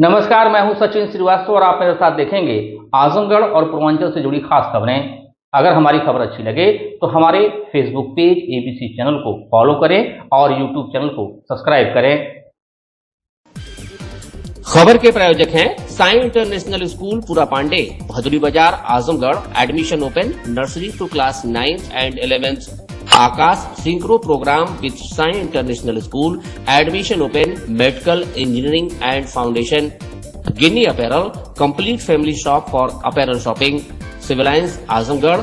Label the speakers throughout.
Speaker 1: नमस्कार, मैं हूं सचिन श्रीवास्तव और आप मेरे साथ देखेंगे आजमगढ़ और पूर्वांचल से जुड़ी खास खबरें। अगर हमारी खबर अच्छी लगे तो हमारे फेसबुक पेज एबीसी चैनल को फॉलो करें और यूट्यूब चैनल को सब्सक्राइब करें।
Speaker 2: खबर के प्रायोजक हैं साई इंटरनेशनल स्कूल पूरा Pandey, Bhaduri Bazar, Azamgarh. Admission open nursery to class 9th and 11th। Aakash synchro program with Sai international school. Admission open medical engineering and foundation. Ginni apparel, complete family shop for apparel shopping. Civil lines Azamgarh,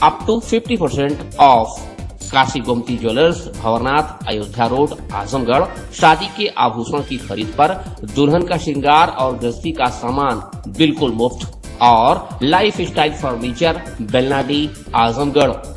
Speaker 2: up to 50% off. Kashi Gomti jewellers, Bhanwarnath, Ayodhya road, Azamgarh. शादी के आभूषण की खरीद पर दुल्हन का श्रृंगार और गृहस्थी का सामान बिल्कुल मुफ्त। और life style furniture, Belnadi, Azamgarh.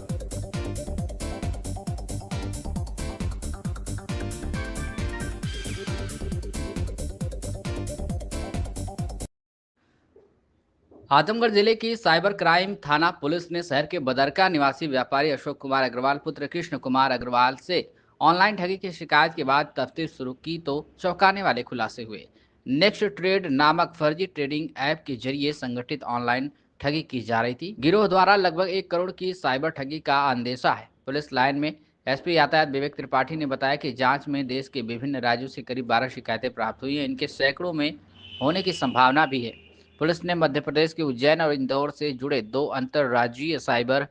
Speaker 3: Azamgarh जिले की साइबर क्राइम थाना पुलिस ने शहर के बदरका निवासी व्यापारी अशोक कुमार अग्रवाल पुत्र कृष्ण कुमार अग्रवाल से ऑनलाइन ठगी की शिकायत के बाद तफ्तीश शुरू की तो चौंकाने वाले खुलासे हुए। नेक्स्ट ट्रेड नामक फर्जी ट्रेडिंग ऐप के जरिए संगठित ऑनलाइन ठगी की जा रही थी। गिरोह द्वारा लगभग 1 करोड़ की साइबर ठगी का अंदेशा है। पुलिस लाइन में एसपी यातायात विवेक त्रिपाठी ने बताया कि जांच में देश के विभिन्न राज्यों से करीब 12 शिकायतें प्राप्त हुई हैं। इनके सैकड़ों में होने की संभावना भी है। पुलिस ने मध्य प्रदेश के उज्जैन और इंदौर से जुड़े 2 अंतर्राज्यीय साइबर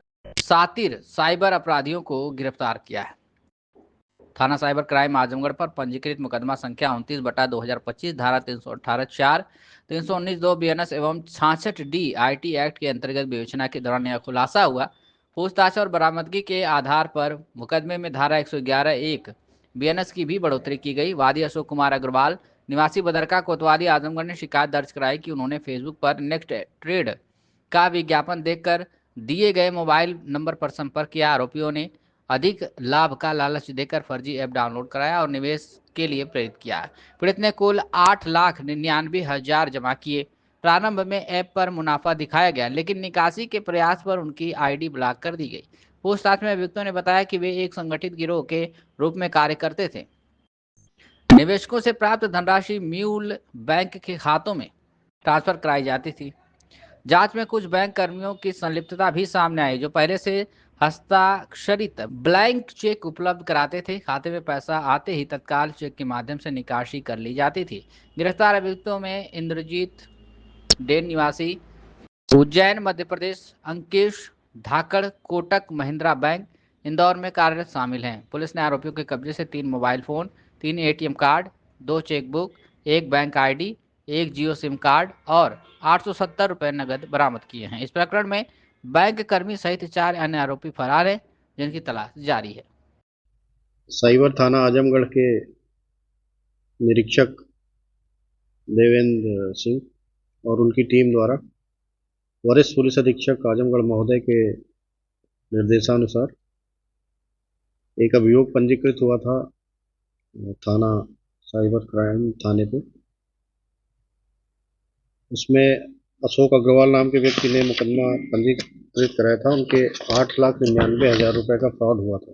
Speaker 3: अपराधियों को गिरफ्तार किया है। थाना साइबर क्राइम आजमगढ़ पर पंजीकृत मुकदमा संख्या 29/2025 धारा 318(4), 319(2) बीएनएस एवं 66D आईटी एक्ट के अंतर्गत विवेचना के दौरान यह खुलासा हुआ। पूछताछ और बरामदगी के आधार पर मुकदमे में धारा 111(1) बीएनएस की भी बढ़ोतरी की गई। वादी अशोक कुमार अग्रवाल निवासी बदरका कोतवाली आजमगढ़ ने शिकायत दर्ज कराई कि उन्होंने फेसबुक पर नेक्स्ट ट्रेड का विज्ञापन देखकर दिए गए मोबाइल नंबर पर संपर्क किया। आरोपियों ने अधिक लाभ का लालच देकर फर्जी ऐप डाउनलोड कराया और निवेश के लिए प्रेरित किया। पीड़ित ने कुल 8,99,000 जमा किए। प्रारंभ में ऐप पर मुनाफा दिखाया गया, लेकिन निकासी के प्रयास पर उनकी आईडी ब्लॉक कर दी गई। पूछताछ में अभियुक्तों ने बताया कि वे एक संगठित गिरोह के रूप में कार्य करते थे। निवेशकों से प्राप्त धनराशि म्यूल बैंक के खातों में ट्रांसफर कराई जाती थी। जांच में कुछ बैंक कर्मियों की संलिप्तता भी सामने आई, जो पहले से हस्ताक्षरित ब्लैंक चेक उपलब्ध कराते थे। खाते में पैसा आते ही तत्काल चेक के माध्यम से निकासी कर ली जाती थी। गिरफ्तार अभियुक्तों में इंद्रजीत डेन निवासी उज्जैन मध्य प्रदेश, अंकेश धाकड़ कोटक महिंद्रा बैंक इंदौर में कार्यरत शामिल हैं। पुलिस ने आरोपियों के कब्जे से 3 mobile phone, 3 ATM card, 2 chequebook, 1 bank ID, 1 जियो सिम कार्ड और 870 रुपये नगद बरामद किए हैं। इस प्रकरण में बैंक कर्मी सहित 4 अन्य आरोपी फरार हैं, जिनकी तलाश जारी है।
Speaker 4: साइबर थाना आजमगढ़ के निरीक्षक देवेंद्र सिंह और उनकी टीम द्वारा वरिष्ठ पुलिस अधीक्षक आजमगढ़ महोदय के निर्देशानुसार एक अभियोग पंजीकृत हुआ था थाना साइबर क्राइम थाने पे। उसमें अशोक अग्रवाल नाम के व्यक्ति ने मुकदमा पंजीकृत कराया था। उनके 8,99,000 रुपये का फ्रॉड हुआ था।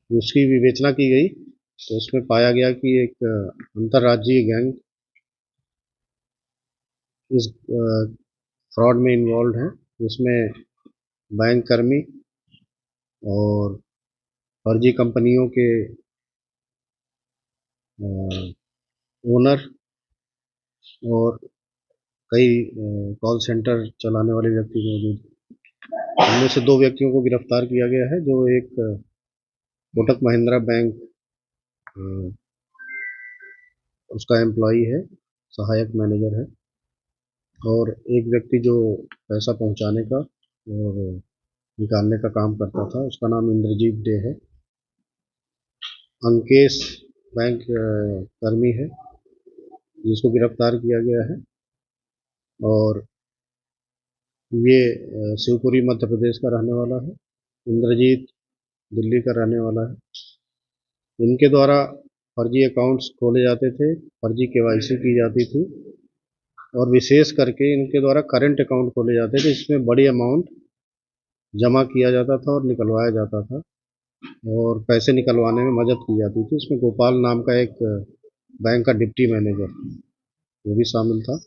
Speaker 4: उसकी विवेचना की गई तो उसमें पाया गया कि एक अंतर्राज्यीय गैंग इस फ्रॉड में इन्वॉल्व है, जिसमें बैंक कर्मी और फर्जी कंपनियों के ओनर और कई कॉल सेंटर चलाने वाले व्यक्ति मौजूद हैं। इनमें से 2 व्यक्तियों को गिरफ्तार किया गया है, जो एक कोटक महिंद्रा बैंक उसका एम्प्लॉई है, सहायक मैनेजर है, और एक व्यक्ति जो पैसा पहुंचाने का और निकालने का काम करता था, उसका नाम इंद्रजीत डे है। अंकेश बैंक कर्मी है, जिसको गिरफ्तार किया गया है, और ये शिवपुरी मध्य प्रदेश का रहने वाला है। इंद्रजीत दिल्ली का रहने वाला है। इनके द्वारा फर्जी अकाउंट्स खोले जाते थे, फर्जी केवाईसी की जाती थी, और विशेष करके इनके द्वारा करंट अकाउंट खोले जाते थे, इसमें बड़ी अमाउंट जमा किया जाता था और निकलवाया जाता था, और पैसे निकलवाने में मदद की जाती थी। इसमें गोपाल नाम का एक बैंक का डिप्टी मैनेजर वो भी शामिल था,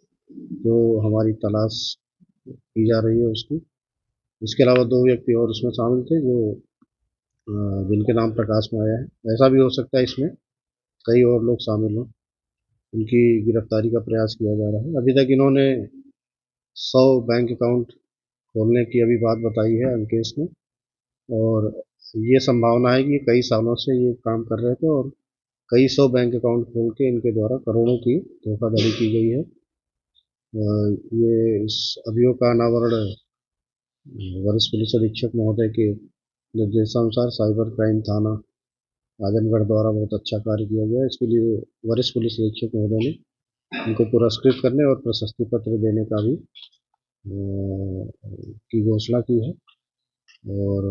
Speaker 4: जो हमारी तलाश की जा रही है उसकी। इसके अलावा 2 व्यक्ति और उसमें शामिल थे जो जिनके नाम प्रकाश में आया है। ऐसा भी हो सकता है इसमें कई और लोग शामिल हों, उनकी गिरफ्तारी का प्रयास किया जा रहा है। अभी तक इन्होंने 100 बैंक अकाउंट खोलने की अभी बात बताई है अंकेश ने, और ये संभावना है कि कई सालों से ये काम कर रहे थे और कई सौ बैंक अकाउंट खोल के इनके द्वारा करोड़ों की धोखाधड़ी की गई है। ये इस अभियोग का अनावरण वरिष्ठ पुलिस अधीक्षक महोदय के निर्देशानुसार साइबर क्राइम थाना आजमगढ़ द्वारा बहुत अच्छा कार्य किया गया। इसके लिए वरिष्ठ पुलिस अधीक्षक महोदय ने उनको पुरस्कृत करने और प्रशस्ति पत्र देने का भी की घोषणा की है। और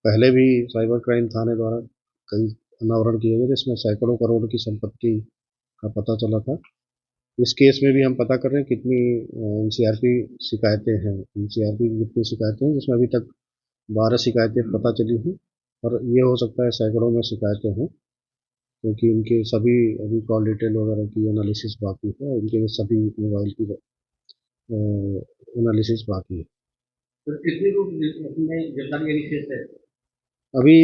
Speaker 4: पहले भी साइबर क्राइम थाने द्वारा कई अनावरण किए गए जिसमें सैकड़ों करोड़ की संपत्ति का पता चला था। इस केस में भी हम पता कर रहे हैं कितनी एनसीआरपी शिकायतें हैं, एनसीआरपी की कितनी शिकायतें हैं, जिसमें अभी तक 12 शिकायतें पता चली हैं, और ये हो सकता है सैकड़ों में शिकायतें हैं, क्योंकि इनके सभी अभी कॉल डिटेल वगैरह की एनालिसिस बाकी है, इनके सभी मोबाइल की एनालिसिस बाकी है।
Speaker 1: तो कितने लोग इसमें गिरफ्तारी शेष है?
Speaker 4: अभी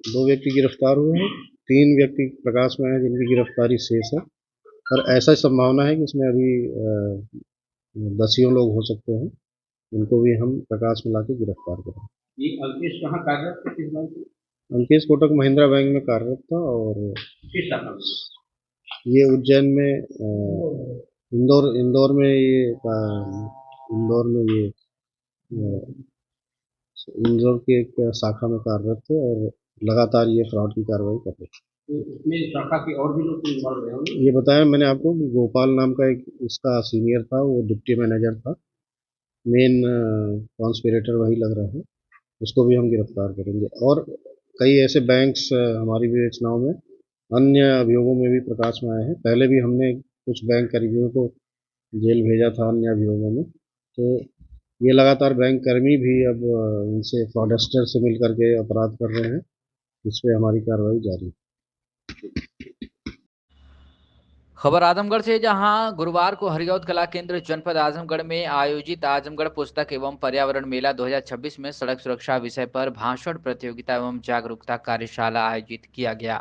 Speaker 4: 2 व्यक्ति गिरफ्तार हुए हैं, 3 व्यक्ति प्रकाश में हैं जिनकी गिरफ्तारी शेष है, और ऐसा संभावना है कि इसमें अभी दसियों लोग हो सकते हैं, उनको भी हम प्रकाश में लाके गिरफ्तार करें।
Speaker 1: ये अंकेश कहाँ कार्यरत थे, किस बैंक में?
Speaker 4: अंकेश कोटक महिंद्रा बैंक में कार्यरत था, और
Speaker 1: किस शाखा में?
Speaker 4: ये उज्जैन में इंदौर में ये इंदौर के एक शाखा में कार्यरत थे, और लगातार ये फ्रॉड की कार्रवाई कर रहे थे।
Speaker 1: तो इसमें शाखा के और भी लोग इन्वॉल्व रहे होंगे?
Speaker 4: ये बताया मैंने आपको कि गोपाल नाम का एक इसका सीनियर था, वो डिप्टी मैनेजर था, मेन कॉन्स्पिरेटर वही लग रहा है, उसको भी हम गिरफ्तार करेंगे। और कई ऐसे बैंक्स हमारी विवेचनाओं में अन्य अभियोगों में भी प्रकाश में आए हैं। पहले भी हमने कुछ बैंक कर्मियों को जेल भेजा था अन्य अभियोगों में, तो ये लगातार बैंक कर्मी भी अब इनसे फ्रॉडस्टर से मिल करके अपराध कर रहे हैं, इस पर हमारी कार्रवाई जारी है।
Speaker 3: खबर आजमगढ़ से, जहां गुरुवार को हरिऔध कला केंद्र जनपद आजमगढ़ में आयोजित आजमगढ़ पुस्तक एवं पर्यावरण मेला 2026 में सड़क सुरक्षा विषय पर भाषण प्रतियोगिता एवं जागरूकता कार्यशाला आयोजित किया गया।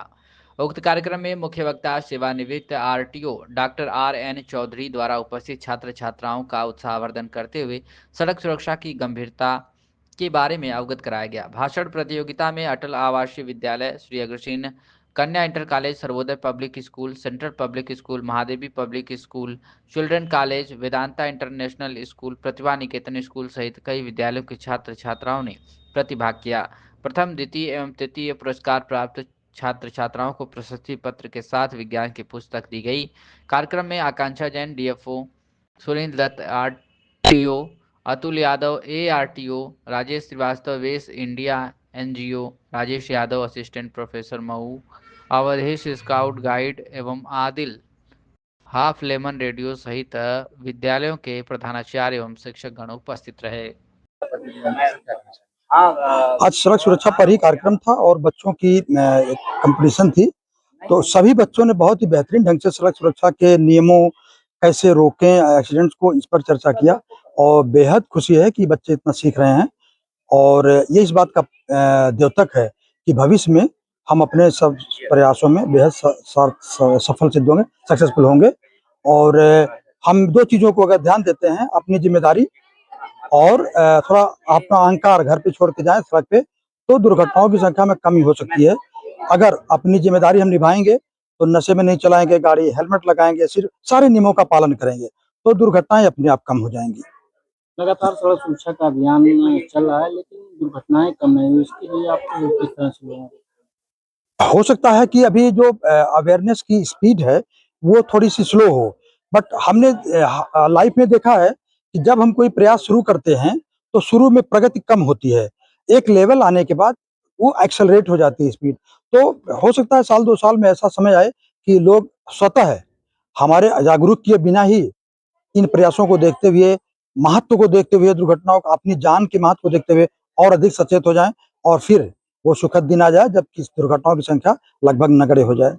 Speaker 3: उक्त कार्यक्रम में मुख्य वक्ता सेवानिवृत्त आरटीओ डॉक्टर RN चौधरी द्वारा उपस्थित छात्र छात्राओं का उत्साहवर्धन करते हुए सड़क सुरक्षा की गंभीरता के बारे में अवगत कराया गया। भाषण प्रतियोगिता में अटल आवासीय विद्यालय, Shri Agrasen Kanya inter college, Sarvodaya public school, central public school, Mahadevi public school, children college, Vedanta international school, Pratibha Niketan school सहित कई विद्यालयों के छात्र छात्राओं ने प्रतिभाग किया। प्रथम, द्वितीय एवं तृतीय पुरस्कार प्राप्त छात्र छात्राओं को प्रशस्ति पत्र के साथ विज्ञान की पुस्तक दी गई। कार्यक्रम में आकांक्षा Jain DFO, Surendra Dutt RTO, Atul Yadav ARTO, Rajesh Srivastava वेस India NGO, Rajesh Yadav assistant professor Mau, Awadhesh scout guide एवं आदिल हाफ लेमन रेडियो सहित विद्यालयों के प्रधानाचार्य एवं शिक्षक गण उपस्थित रहे।
Speaker 5: आज सड़क सुरक्षा पर ही कार्यक्रम था और बच्चों की एक कंपटीशन थी, तो सभी बच्चों ने बहुत ही बेहतरीन ढंग से सड़क सुरक्षा के नियमों कैसे रोकें एक्सीडेंट्स को, इस पर चर्चा किया, और बेहद खुशी है कि बच्चे इतना सीख रहे हैं। और ये इस बात का द्योतक है कि भविष्य में हम अपने सब प्रयासों में बेहद सफल सिद्ध होंगे, सक्सेसफुल होंगे। और हम 2 चीज़ों को अगर ध्यान देते हैं, अपनी जिम्मेदारी और थोड़ा अपना अहंकार घर पे छोड़ के जाएं सड़क पे, तो दुर्घटनाओं की संख्या में कमी हो सकती है। अगर अपनी जिम्मेदारी हम निभाएंगे तो नशे में नहीं चलाएंगे गाड़ी, हेलमेट लगाएंगे, सिर्फ सारे नियमों का पालन करेंगे, तो दुर्घटनाएं अपने आप कम हो जाएंगी।
Speaker 6: लगातार सड़क सुरक्षा का अभियान चल रहा है, लेकिन दुर्घटनाएं कम नहीं हुई, इसके लिए आप किस तरह से?
Speaker 5: हो सकता है कि अभी जो अवेयरनेस की स्पीड है वो थोड़ी सी स्लो हो, बट हमने लाइफ में देखा है कि जब हम कोई प्रयास शुरू करते हैं तो शुरू में प्रगति कम होती है, एक लेवल आने के बाद वो एक्सेलरेट हो जाती है स्पीड। तो हो सकता है 1-2 साल में ऐसा समय आए कि लोग स्वतः हमारे जागरूक किए बिना ही इन प्रयासों को देखते हुए, महत्व को देखते हुए, दुर्घटनाओं का अपनी जान के महत्व को देखते हुए और अधिक सचेत हो जाएं, और फिर वो सुखद दिन आ जाए जब दुर्घटनाओं की संख्या लगभग नगण्य हो जाए।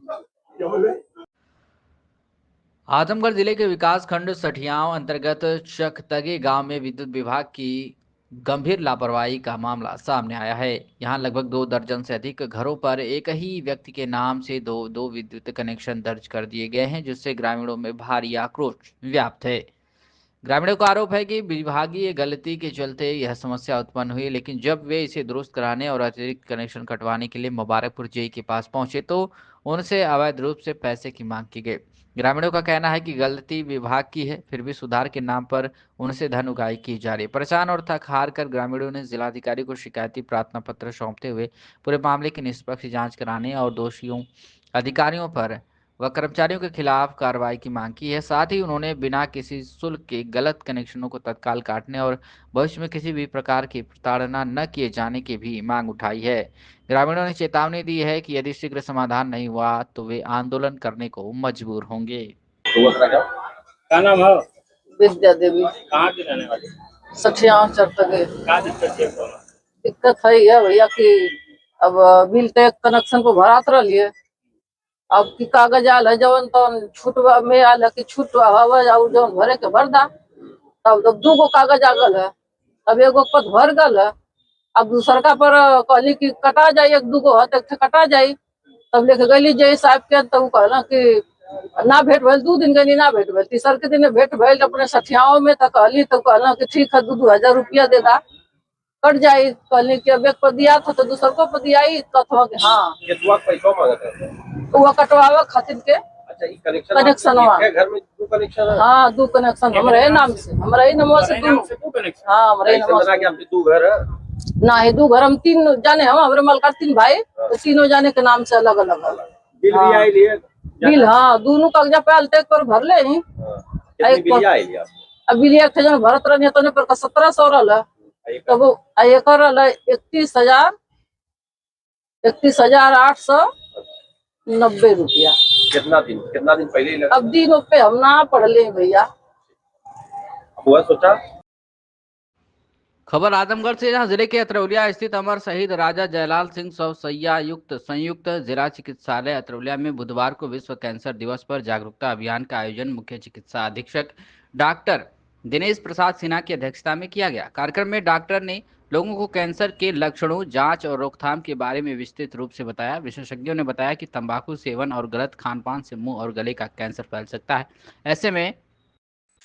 Speaker 3: आजमगढ़ जिले के विकास खंड सठियाव अंतर्गत चकतगे गांव में विद्युत विभाग की गंभीर लापरवाही का मामला सामने आया है। यहां लगभग 2 दर्जन से अधिक घरों पर एक ही व्यक्ति के नाम से दो विद्युत कनेक्शन दर्ज कर दिए गए हैं, जिससे ग्रामीणों में भारी आक्रोश व्याप्त है। ग्रामीणों का आरोप है कि विभागीय गलती के चलते यह समस्या उत्पन्न हुई, लेकिन जब वे इसे दुरुस्त कराने और अतिरिक्त कनेक्शन कटवाने के लिए मुबारकपुर जेई के पास पहुंचे तो उनसे अवैध रूप से पैसे की मांग की गई। ग्रामीणों का कहना है कि गलती विभाग की है, फिर भी सुधार के नाम पर उनसे धन उगाही की जा रही है। परेशान और थक हार कर ग्रामीणों ने जिलाधिकारी को शिकायती प्रार्थना पत्र सौंपते हुए पूरे मामले की निष्पक्ष जांच कराने और दोषियों अधिकारियों पर व कर्मचारियों के खिलाफ कार्रवाई की मांग की है। साथ ही उन्होंने बिना किसी शुल्क के गलत कनेक्शनों को तत्काल काटने और भविष्य में किसी भी प्रकार की प्रताड़ना न किए जाने की भी मांग उठाई है। ग्रामीणों ने चेतावनी दी है कि यदि शीघ्र समाधान नहीं हुआ तो वे आंदोलन करने को मजबूर होंगे।
Speaker 6: क्या नाम है?
Speaker 7: विद्या देवी।
Speaker 6: कहाँ की रहने वाली?
Speaker 7: सठिया चरतगे।
Speaker 6: क्या दिक्कत है आपको?
Speaker 7: दिक्कत है यह भैया कि अब बिल तो एक कनेक्शन को भरात रहिए, अब की कागज आल है जवन तो छूटवा में आल है कि छूटवा हवा जाऊ जवन भरे के भर दा, तब 2 कागज आगल है, अब एगो पद भर गल है, अब दूसर का पर कहली कि कटा जाये, 1-2 है तो कटा जाये, तब लेके गली जय साहब के तो कहला कि ना भेंट भइल, 2 दिन गली ना भेंट भइल, तीसर के दिन भेंट भइल अपने सठियाओं में तो कहली तो कहला कि ठीक है 2-2 हजार रुपया दे दा, कट जाये। कहली कि अब एक पर दिया था तो दूसर को पर दिया कथवा के हाँ
Speaker 6: पैसा मांगता है
Speaker 7: तो वह कटवावे खातिर के।
Speaker 6: अच्छा, ये कनेक्शन घर में 2 कनेक्शन है?
Speaker 7: हाँ 2 कनेक्शन हमारे नाम से, हमारे ही नंबर से 2
Speaker 6: कनेक्शन।
Speaker 7: हाँ हमारे नंबर से।
Speaker 6: आपके 2 घर है
Speaker 7: ना ही 2 घर, हम 3 जाने हम, हमारे मलकार 3 भाई, तो तीनों जाने के नाम से अलग अलग है।
Speaker 6: बिल भी आई लिए
Speaker 7: बिल हाँ दोनों कागजा पे आलते एक पर भर ले ही।
Speaker 6: कितनी बिल आई लिया?
Speaker 7: अब बिल एक थे जन भरत रहने तो ने पर 1700 रहल है, तब एक रहल 31,890 रुपया।
Speaker 6: कितना दिन पहले लगा?
Speaker 7: अब दिनों पे हम ना पढ़ ले भैया।
Speaker 6: हुआ सोचा।
Speaker 3: खबर आजमगढ़ से, जहां जिले के अतरौलिया स्थित अमर शहीद राजा जयलाल सिंह शवसैया युक्त संयुक्त जिला चिकित्सालय अतरौलिया में बुधवार को विश्व कैंसर दिवस पर जागरूकता अभियान का आयोजन मुख्य चिकित्सा अधीक्षक डॉक्टर दिनेश प्रसाद सिन्हा की अध्यक्षता में किया गया। कार्यक्रम में डॉक्टर ने लोगों को कैंसर के लक्षणों, जांच और रोकथाम के बारे में विस्तृत रूप से बताया। विशेषज्ञों ने बताया कि तंबाकू सेवन और गलत खान पान से मुंह और गले का कैंसर फैल सकता है, ऐसे में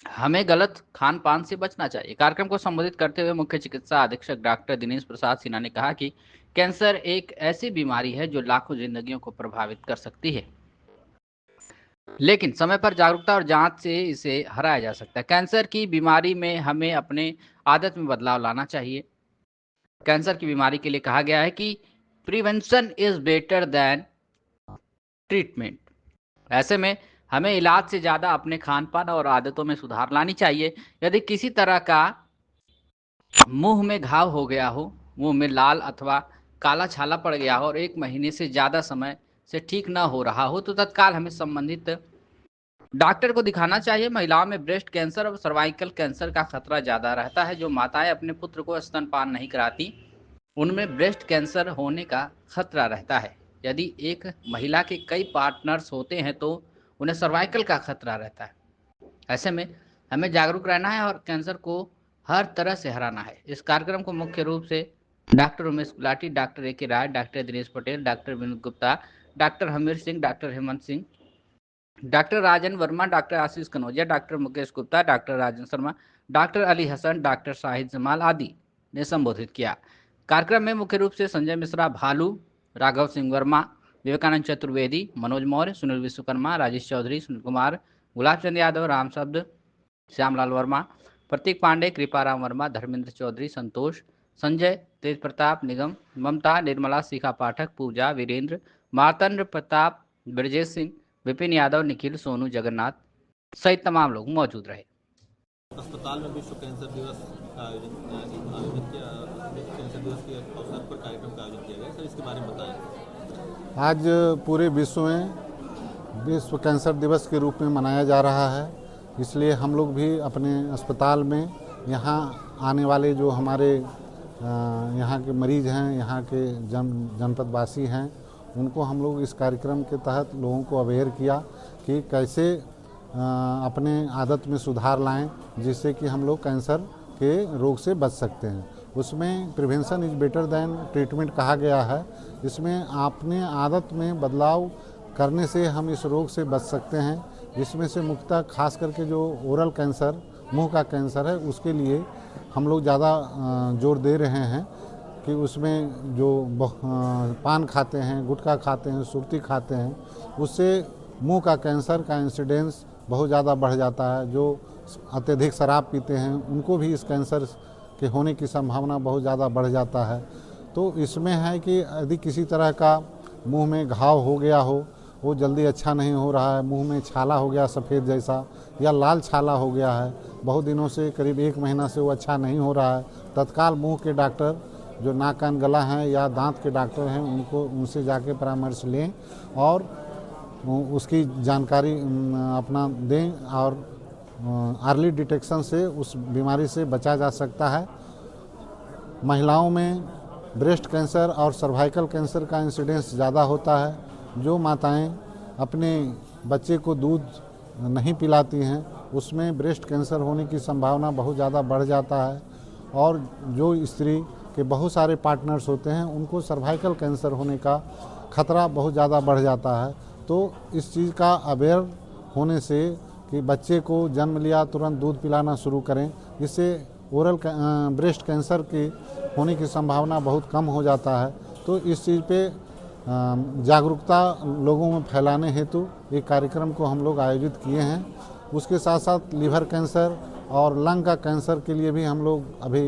Speaker 3: हमें गलत खान पान से बचना चाहिए। कार्यक्रम को संबोधित करते हुए मुख्य चिकित्सा अधीक्षक डॉक्टर दिनेश प्रसाद सिन्हा ने कहा कि कैंसर एक ऐसी बीमारी है जो लाखों जिंदगियों को प्रभावित कर सकती है, लेकिन समय पर जागरूकता और जांच से इसे हराया जा सकता है। कैंसर की बीमारी में हमें अपने आदत में बदलाव लाना चाहिए। कैंसर की बीमारी के लिए कहा गया है कि prevention is better than treatment. ऐसे में हमें इलाज से ज्यादा अपने खान पान और आदतों में सुधार लानी चाहिए। यदि किसी तरह का मुंह में घाव हो गया हो, मुंह में लाल अथवा काला छाला पड़ गया हो और 1 महीने से ज्यादा समय से ठीक न हो रहा हो तो तत्काल हमें संबंधित डॉक्टर को दिखाना चाहिए। महिलाओं में ब्रेस्ट कैंसर और सर्वाइकल कैंसर का खतरा ज्यादा रहता है। जो माताएं अपने पुत्र को स्तनपान नहीं कराती उनमें ब्रेस्ट कैंसर होने का खतरा रहता है। यदि एक महिला के कई पार्टनर्स होते हैं तो उन्हें सर्वाइकल का खतरा रहता है। ऐसे में हमें जागरूक रहना है और कैंसर को हर तरह से हराना है। इस कार्यक्रम को मुख्य रूप से doctor Umesh Gulati, doctor A.K. Rai, doctor Dinesh Patel, doctor Vinod Gupta, doctor Hamir Singh, doctor Hemant Singh, doctor Rajan Verma, doctor Ashish Kanaujia, doctor Mukesh Gupta, doctor Rajan Sharma, doctor Ali Hasan, doctor Shahid Jamal आदि ने संबोधित किया। कार्यक्रम में मुख्य रूप से संजय मिश्रा, भालू, राघव सिंह वर्मा, विवेकानंद चतुर्वेदी, मनोज मौर्य, सुनील विश्वकर्मा, राजेश चौधरी, सुनील कुमार, गुलाब चंद यादव, राम शब्द, श्यामलाल वर्मा, प्रतीक पांडे, कृपाराम वर्मा, धर्मेंद्र चौधरी, संतोष, संजय, तेज प्रताप, निगम, ममता, निर्मला, शिखा पाठक, पूजा, वीरेंद्र, मार्तंड प्रताप, ब्रजेश सिंह, विपिन यादव, निखिल, सोनू, जगन्नाथ सहित तमाम लोग मौजूद रहे।
Speaker 8: अस्पताल में विश्व कैंसर दिवस का आयोजन किया, कैंसर दिवस के अवसर पर कार्यक्रम का आयोजन किया गया। सर इसके बारे में बताएं।
Speaker 9: आज पूरे विश्व में विश्व कैंसर दिवस के रूप में मनाया जा रहा है, इसलिए हम लोग भी अपने अस्पताल में यहाँ आने वाले जो हमारे यहाँ के मरीज हैं, यहाँ के जनपदवासी हैं, उनको हम लोग इस कार्यक्रम के तहत लोगों को अवेयर किया कि कैसे अपने आदत में सुधार लाएं, जिससे कि हम लोग कैंसर के रोग से बच सकते हैं। उसमें prevention is better than treatment कहा गया है। इसमें अपने आदत में बदलाव करने से हम इस रोग से बच सकते हैं, जिसमें से मुख्यतः खास करके जो ओरल कैंसर, मुंह का कैंसर है, उसके लिए हम लोग ज़्यादा जोर दे रहे हैं कि उसमें जो पान खाते हैं, गुटखा खाते हैं, सुर्ती खाते हैं, उससे मुंह का कैंसर का इंसिडेंस बहुत ज़्यादा बढ़ जाता है। जो अत्यधिक शराब पीते हैं उनको भी इस कैंसर के होने की संभावना बहुत ज़्यादा बढ़ जाता है। तो इसमें है कि यदि किसी तरह का मुंह में घाव हो गया हो, वो जल्दी अच्छा नहीं हो रहा है, मुंह में छाला हो गया सफ़ेद जैसा, या लाल छाला हो गया है, बहुत दिनों से, करीब 1 महीना से वो अच्छा नहीं हो रहा है, तत्काल मुंह के डॉक्टर जो नाक कान गला हैं या दांत के डॉक्टर हैं उनसे जाके परामर्श लें और उसकी जानकारी अपना दें, और अर्ली डिटेक्शन से उस बीमारी से बचा जा सकता है। महिलाओं में ब्रेस्ट कैंसर और सर्वाइकल कैंसर का इंसिडेंस ज़्यादा होता है। जो माताएं अपने बच्चे को दूध नहीं पिलाती हैं, उसमें ब्रेस्ट कैंसर होने की संभावना बहुत ज़्यादा बढ़ जाता है। और जो स्त्री के बहुत सारे पार्टनर्स होते हैं, उनको सर्वाइकल कैंसर होने का खतरा बहुत ज़्यादा बढ़ जाता है। तो इस चीज़ का अवेयर होने से कि बच्चे को जन्म लिया तुरंत दूध पिलाना शुरू करें, जिससे ओरल ब्रेस्ट कैंसर के होने की संभावना बहुत कम हो जाता है। तो इस चीज़ पे जागरूकता लोगों में फैलाने हेतु एक कार्यक्रम को हम लोग आयोजित किए हैं। उसके साथ साथ लीवर कैंसर और लंग का कैंसर के लिए भी हम लोग अभी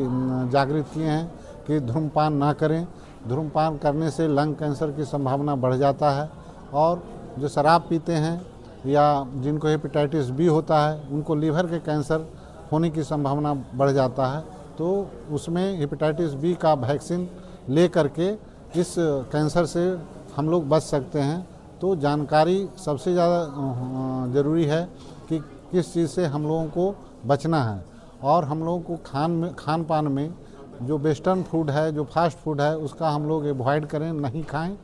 Speaker 9: जागृत किए हैं कि धूम्रपान ना करें। धूम्रपान करने से लंग कैंसर की संभावना बढ़ जाता है। और जो शराब पीते हैं या जिनको हेपेटाइटिस बी होता है, उनको लीवर के कैंसर होने की संभावना बढ़ जाता है। तो उसमें हेपेटाइटिस बी का वैक्सीन ले करके इस कैंसर से हम लोग बच सकते हैं। तो जानकारी सबसे ज़्यादा ज़रूरी है कि किस चीज़ से हम लोगों को बचना है। और हम लोगों को खान पान में जो वेस्टर्न फूड है, जो फास्ट फूड है, उसका हम लोग अवॉइड करें, नहीं खाएं।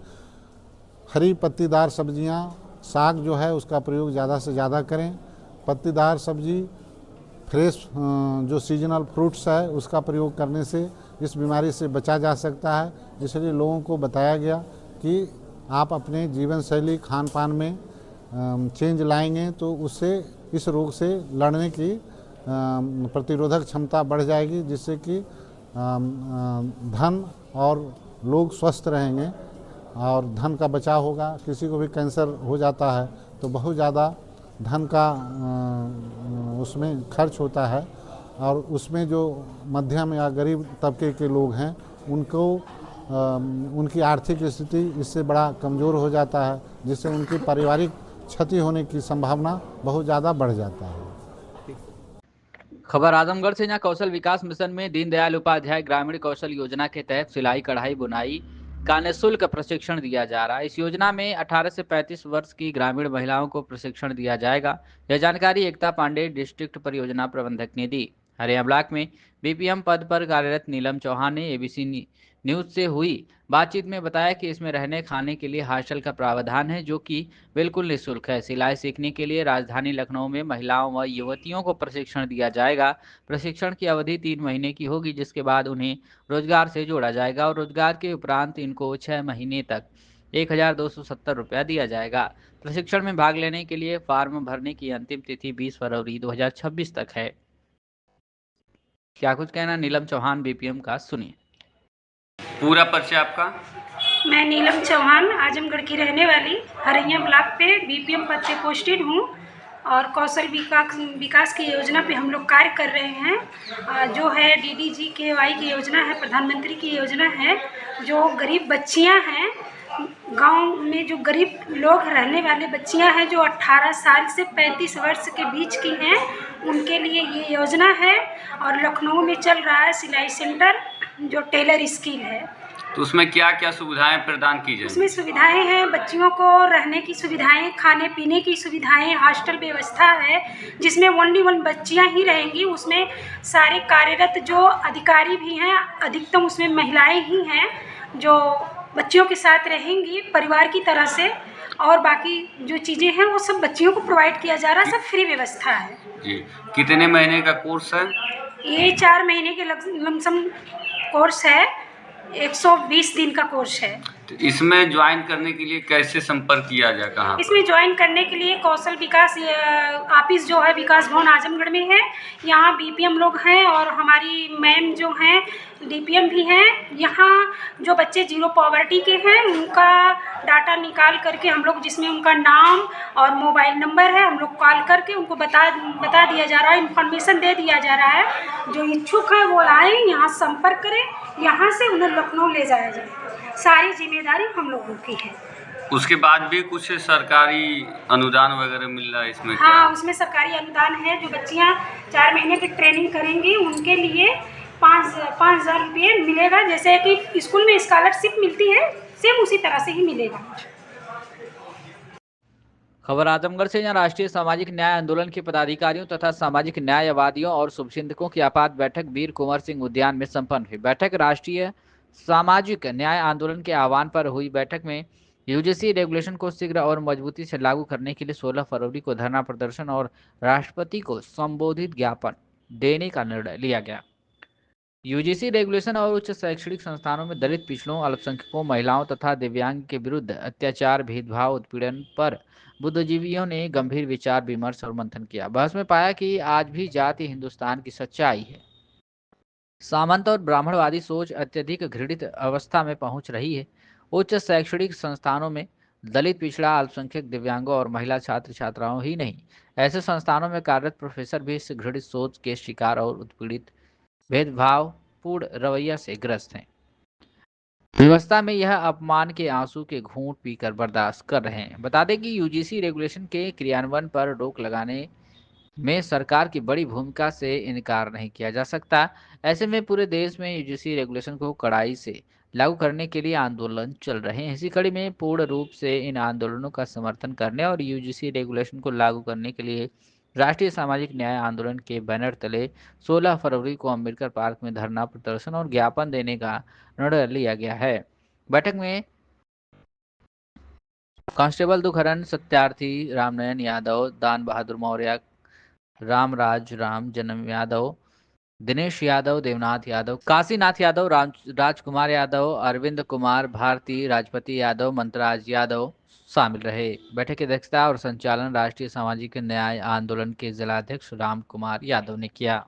Speaker 9: हरी पत्तीदार सब्जियां, साग जो है उसका प्रयोग ज़्यादा से ज़्यादा करें। पत्तीदार सब्जी, फ्रेश जो सीजनल फ्रूट्स है, उसका प्रयोग करने से इस बीमारी से बचा जा सकता है। इसलिए लोगों को बताया गया कि आप अपने जीवन शैली खान पान में चेंज लाएंगे तो उससे इस रोग से लड़ने की प्रतिरोधक क्षमता बढ़ जाएगी, जिससे कि धन और लोग स्वस्थ रहेंगे और धन का बचाव होगा। किसी को भी कैंसर हो जाता है तो बहुत ज़्यादा धन का उसमें खर्च होता है, और उसमें जो मध्यम या गरीब तबके के लोग हैं उनको उनकी आर्थिक स्थिति इससे बड़ा कमज़ोर हो जाता है, जिससे उनकी पारिवारिक क्षति होने की संभावना बहुत ज़्यादा बढ़ जाता है।
Speaker 3: खबर आजमगढ़ से, जहां कौशल विकास मिशन में दीनदयाल उपाध्याय ग्रामीण कौशल योजना के तहत सिलाई, कढ़ाई, बुनाई का निःशुल्क प्रशिक्षण दिया जा रहा है। इस योजना में 18 से 35 वर्ष की ग्रामीण महिलाओं को प्रशिक्षण दिया जाएगा। यह जानकारी एकता पांडे, डिस्ट्रिक्ट परियोजना प्रबंधक ने दी। हरियाणा ब्लॉक में बीपीएम पद पर कार्यरत नीलम चौहान ने एबीसी न्यूज से हुई बातचीत में बताया कि इसमें रहने खाने के लिए हॉस्टल का प्रावधान है, जो कि बिल्कुल निःशुल्क है। सिलाई सीखने के लिए राजधानी लखनऊ में महिलाओं व युवतियों को प्रशिक्षण दिया जाएगा। प्रशिक्षण की अवधि 3 महीने की होगी, जिसके बाद उन्हें रोजगार से जोड़ा जाएगा और रोजगार के उपरांत इनको 6 महीने तक 1270 रुपया दिया जाएगा। प्रशिक्षण में भाग लेने के लिए फॉर्म भरने की अंतिम तिथि 20 फरवरी 2026 तक है। क्या कुछ कहना नीलम चौहान बीपीएम का, सुनिए।
Speaker 10: पूरा परिचय आपका?
Speaker 11: मैं नीलम चौहान आजमगढ़ की रहने वाली, हरियाणा ब्लॉक पे बीपीएम पद पे पोस्टेड हूँ और कौशल विकास की योजना पे हम लोग कार्य कर रहे हैं। जो है DDGKY की योजना है, प्रधानमंत्री की योजना है। जो गरीब बच्चियाँ हैं, गांव में जो गरीब लोग रहने वाले बच्चियां हैं, जो 18 साल से 35 वर्ष के बीच की हैं, उनके लिए ये योजना है। और लखनऊ में चल रहा है सिलाई सेंटर, जो टेलर स्किल है।
Speaker 10: तो उसमें क्या क्या सुविधाएं प्रदान की जाएंगी?
Speaker 11: उसमें सुविधाएं हैं, बच्चियों को रहने की सुविधाएं, खाने पीने की सुविधाएं, हॉस्टल व्यवस्था है, जिसमें ओनली 1 बच्चियां ही रहेंगी। उसमें सारे कार्यरत जो अधिकारी भी हैं, अधिकतम उसमें महिलाएं ही हैं जो बच्चियों के साथ रहेंगी परिवार की तरह से। और बाकी जो चीज़ें हैं वो सब बच्चियों को प्रोवाइड किया जा रहा है, सब फ्री व्यवस्था है
Speaker 10: जी। कितने महीने का कोर्स है?
Speaker 11: ये 4 महीने के लमसम कोर्स है, 120 दिन का कोर्स है।
Speaker 10: तो इसमें ज्वाइन करने के लिए कैसे संपर्क किया जाए, कहाँ?
Speaker 11: इसमें ज्वाइन करने के लिए कौशल विकास ऑफिस जो है विकास भवन आजमगढ़ में है। यहाँ बीपीएम लोग हैं और हमारी मैम जो हैं डीपीएम भी हैं। यहाँ जो बच्चे जीरो पॉवर्टी के हैं उनका डाटा निकाल करके हम लोग, जिसमें उनका नाम और मोबाइल नंबर है, हम लोग कॉल करके उनको बता दिया जा रहा है, इन्फॉर्मेशन दे दिया जा रहा है। जो इच्छुक है वो आए, यहाँ संपर्क करें, यहाँ से उन्हें लखनऊ ले जाया जाए। सारी जिम्मेदारी हम लोगों की है।
Speaker 10: उसके बाद भी कुछ सरकारी अनुदान वगैरह मिल रहा है इसमें?
Speaker 11: हाँ, उसमें सरकारी अनुदान है। जो बच्चियाँ 4 महीने की ट्रेनिंग करेंगी उनके लिए 5,000 रुपये मिलेगा। जैसे कि स्कूल में स्कॉलरशिप मिलती है, सेम उसी तरह से ही मिलेगा।
Speaker 3: खबर आजमगढ़ से, जहां राष्ट्रीय सामाजिक न्याय आंदोलन के पदाधिकारियों तथा सामाजिक न्यायवादियों और शुभचिंतकों की आपात बैठक वीर कुंवर सिंह उद्यान में संपन्न हुई। बैठक राष्ट्रीय सामाजिक न्याय आंदोलन के आह्वान पर हुई। बैठक में यूजीसी रेगुलेशन को शीघ्र और मजबूती से लागू करने के लिए 16 फरवरी को धरना प्रदर्शन और राष्ट्रपति को संबोधित ज्ञापन देने का निर्णय लिया गया। यूजीसी रेगुलेशन और उच्च शैक्षणिक संस्थानों में दलित, पिछड़ों, अल्पसंख्यकों, महिलाओं तथा दिव्यांग के विरुद्ध अत्याचार, भेदभाव, उत्पीड़न पर बुद्धिजीवियों ने गंभीर विचार विमर्श और मंथन किया। बहस में पाया कि आज भी जाति हिंदुस्तान की सच्चाई है। सामंत और ब्राह्मणवादी सोच अत्यधिक घृणित अवस्था में पहुंच रही है। उच्च शैक्षणिक संस्थानों में दलित, पिछड़ा, अल्पसंख्यक, दिव्यांगों और महिला छात्र छात्राओं ही नहीं, ऐसे संस्थानों में कार्यरत प्रोफेसर भी इस घृणित सोच के शिकार और उत्पीड़ित भेदभावपूर्ण रवैया से ग्रस्त हैं। व्यवस्था में यह अपमान के आंसू के घूंट पीकर बर्दाश्त कर रहे हैं। बता दें कि यूजीसी रेगुलेशन के क्रियान्वयन पर रोक लगाने में सरकार की बड़ी भूमिका से इनकार नहीं किया जा सकता। ऐसे में पूरे देश में यूजीसी रेगुलेशन को कड़ाई से लागू करने के लिए आंदोलन चल रहे हैं। इसी कड़ी में पूर्ण रूप से इन आंदोलनों का समर्थन करने और यूजीसी रेगुलेशन को लागू करने के लिए राष्ट्रीय सामाजिक न्याय आंदोलन के बैनर तले 16 फरवरी को अम्बेडकर पार्क में धरना प्रदर्शन और ज्ञापन देने का निर्णय लिया गया है। बैठक में कांस्टेबल दुखहरण सत्यार्थी, रामनयन यादव, दान बहादुर मौर्य, रामराज राम जन्म यादव, दिनेश यादव, देवनाथ यादव, काशीनाथ यादव, राजकुमार यादव, अरविंद कुमार भारती, राजपति यादव, मंतराज यादव शामिल रहे। बैठक की अध्यक्षता और संचालन राष्ट्रीय सामाजिक न्याय आंदोलन के जिलाध्यक्ष राम कुमार यादव ने किया।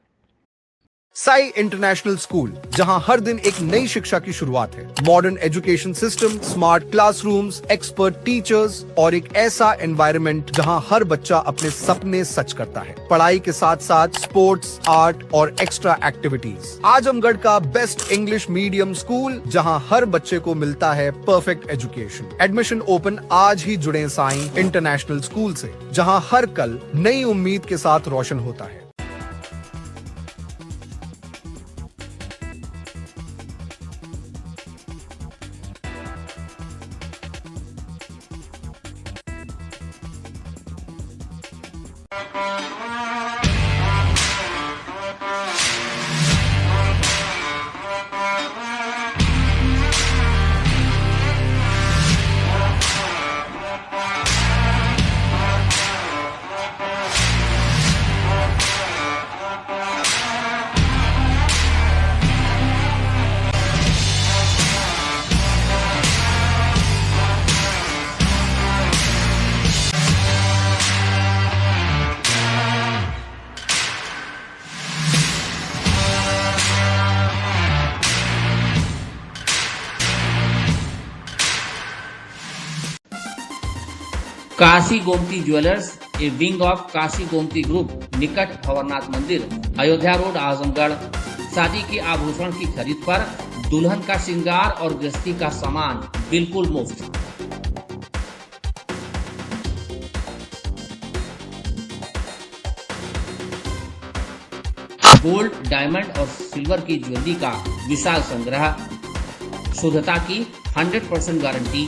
Speaker 12: साई इंटरनेशनल स्कूल, जहां हर दिन एक नई शिक्षा की शुरुआत है। Modern education system, smart classrooms, expert teachers और एक ऐसा एनवायरनमेंट जहां हर बच्चा अपने सपने सच करता है। पढ़ाई के साथ साथ स्पोर्ट्स, आर्ट और एक्स्ट्रा एक्टिविटीज। आजमगढ़ का बेस्ट इंग्लिश मीडियम स्कूल, जहां हर बच्चे को मिलता है परफेक्ट एजुकेशन। एडमिशन ओपन आज ही जुड़े साई इंटरनेशनल स्कूल से, जहां हर कल नई उम्मीद के साथ रोशन होता है।
Speaker 2: Kashi Gomti jewellers, A wing of Kashi Gomti group, निकट भंवरनाथ मंदिर, अयोध्या रोड, आजमगढ़। शादी के आभूषण की खरीद पर दुल्हन का श्रृंगार और गृहस्थी का सामान बिल्कुल मुफ्त। गोल्ड, डायमंड और सिल्वर की ज्वेलरी का विशाल संग्रह, शुद्धता की 100% गारंटी।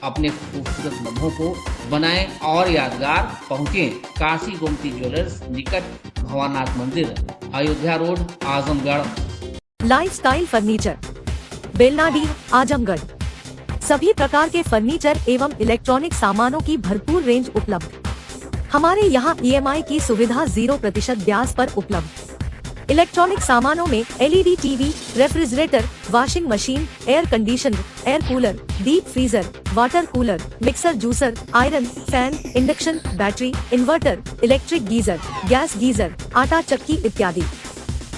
Speaker 2: अपने खूबसूरत लम्हों को बनाएं और यादगार। पहुंचे काशी गोमती ज्वेलर्स, निकट भंवरनाथ मंदिर,
Speaker 3: Ayodhya road, Azamgarh.
Speaker 13: Lifestyle furniture, Belnadi, Azamgarh. सभी प्रकार के फर्नीचर एवं इलेक्ट्रॉनिक सामानों की भरपूर रेंज उपलब्ध। हमारे यहाँ EMI की सुविधा 0% ब्याज पर उपलब्ध। इलेक्ट्रॉनिक सामानों में LED TV, refrigerator, washing machine, air conditioner, air cooler, deep freezer, water cooler, mixer juicer, iron, fan, induction, battery, inverter, electric geyser, gas geyser, आटा चक्की इत्यादि।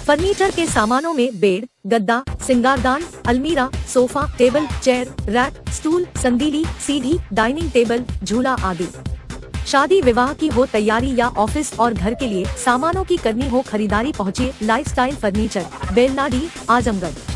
Speaker 13: फर्नीचर के सामानों में बेड, गद्दा, सिंगारदान, अलमीरा, sofa, table, chair, rack, stool, संदीली, सीढ़ी, डाइनिंग टेबल, झूला आदि। शादी विवाह की हो तैयारी या ऑफिस और घर के लिए सामानों की करनी हो खरीदारी, पहुँचिए लाइफस्टाइल फर्नीचर, बेलनाडी, आजमगढ़।